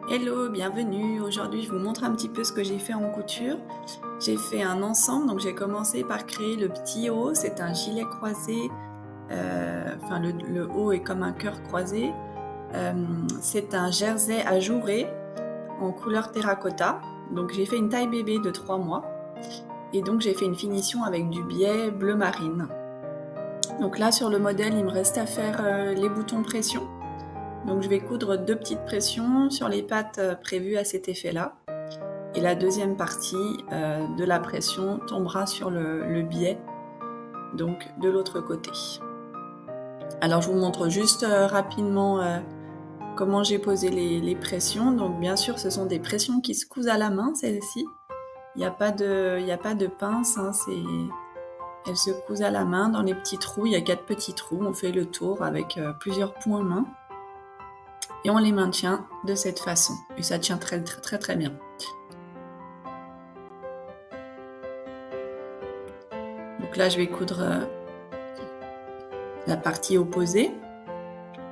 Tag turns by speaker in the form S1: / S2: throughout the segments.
S1: Hello, bienvenue. Aujourd'hui, je vous montre un petit peu ce que j'ai fait en couture. J'ai fait un ensemble, donc j'ai commencé par créer le petit haut. C'est un gilet croisé, enfin le haut est comme un cœur croisé. C'est un jersey ajouré en couleur terracotta. Donc j'ai fait une taille bébé de 3 mois. Et donc j'ai fait une finition avec du biais bleu marine. Donc là, sur le modèle, il me reste à faire les boutons pression. Donc je vais coudre 2 petites pressions sur les pattes prévues à cet effet-là. Et la deuxième partie de la pression tombera sur le biais, donc de l'autre côté. Alors je vous montre juste rapidement comment j'ai posé les pressions. Donc bien sûr, ce sont des pressions qui se cousent à la main, celles-ci. Il n'y a pas de pince, hein, elles se cousent à la main dans les petits trous. Il y a 4 petits trous. On fait le tour avec plusieurs points main. Et on les maintient de cette façon. Et ça tient très très très très bien. Donc là, je vais coudre la partie opposée.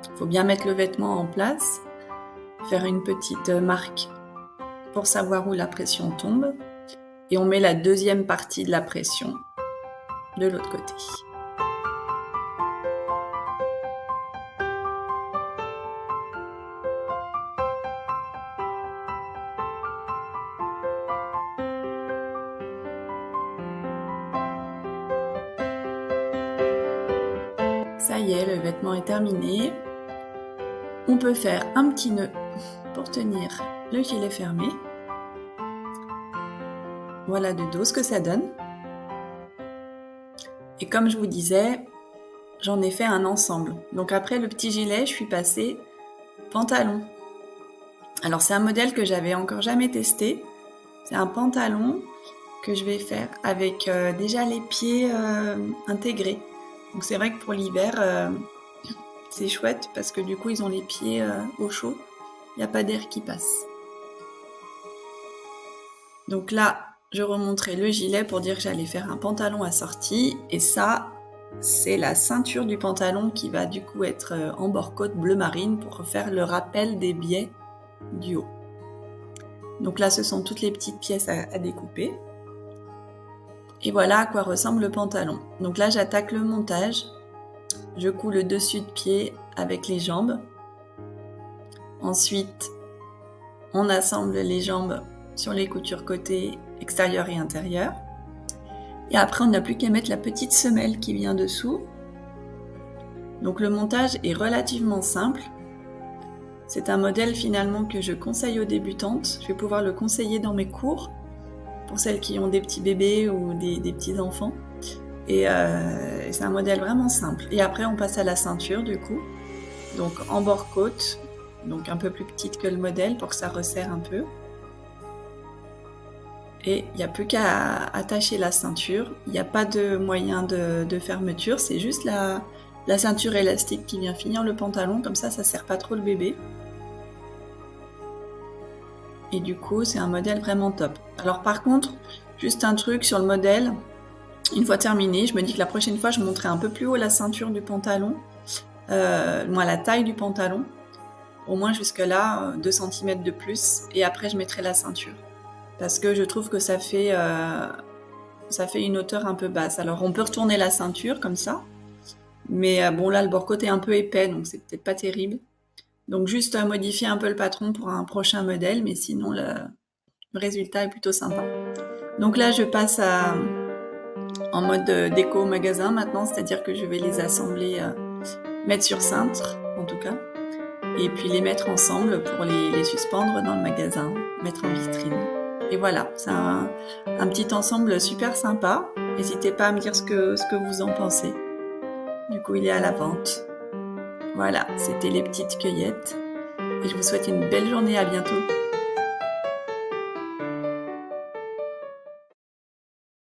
S1: Il faut bien mettre le vêtement en place, faire une petite marque pour savoir où la pression tombe. Et on met la deuxième partie de la pression de l'autre côté. Ça y est, le vêtement est terminé. On peut faire un petit nœud pour tenir le gilet fermé. Voilà de dos ce que ça donne. Et comme je vous disais, j'en ai fait un ensemble. Donc après le petit gilet, je suis passée pantalon. Alors c'est un modèle que j'avais encore jamais testé. C'est un pantalon que je vais faire avec déjà les pieds intégrés. Donc c'est vrai que pour l'hiver, c'est chouette parce que du coup ils ont les pieds au chaud. Il n'y a pas d'air qui passe. Donc là, je remonterai le gilet pour dire que j'allais faire un pantalon assorti. Et ça, c'est la ceinture du pantalon qui va du coup être en bord-côte bleu marine pour faire le rappel des biais du haut. Donc là, ce sont toutes les petites pièces à découper. Et voilà à quoi ressemble le pantalon. Donc là, j'attaque le montage. Je couds le dessus de pied avec les jambes. Ensuite, on assemble les jambes sur les coutures côté extérieur et intérieur. Et après, on n'a plus qu'à mettre la petite semelle qui vient dessous. Donc le montage est relativement simple. C'est un modèle finalement que je conseille aux débutantes. Je vais pouvoir le conseiller dans mes cours pour celles qui ont des petits bébés ou des petits enfants. Et c'est un modèle vraiment simple. Et après, on passe à la ceinture du coup. Donc en bord-côte, donc un peu plus petite que le modèle pour que ça resserre un peu. Et il n'y a plus qu'à attacher la ceinture. Il n'y a pas de moyen de fermeture, c'est juste la ceinture élastique qui vient finir le pantalon, comme ça ne serre pas trop le bébé. Et du coup, c'est un modèle vraiment top. Alors par contre, juste un truc sur le modèle, une fois terminé, je me dis que la prochaine fois, je monterai un peu plus haut la ceinture du pantalon, moins la taille du pantalon, au moins jusque là, 2 cm de plus, et après je mettrai la ceinture. Parce que je trouve que ça fait une hauteur un peu basse. Alors on peut retourner la ceinture comme ça, mais bon là le bord-côté est un peu épais, donc c'est peut-être pas terrible. Donc juste modifier un peu le patron pour un prochain modèle, mais sinon le résultat est plutôt sympa. Donc là je passe en mode déco magasin maintenant, c'est-à-dire que je vais les assembler, mettre sur cintre en tout cas, et puis les mettre ensemble pour les suspendre dans le magasin, mettre en vitrine. Et voilà, c'est un petit ensemble super sympa. N'hésitez pas à me dire ce que vous en pensez. Du coup, il est à la vente. Voilà, c'était les petites cueillettes. Et je vous souhaite une belle journée, à bientôt.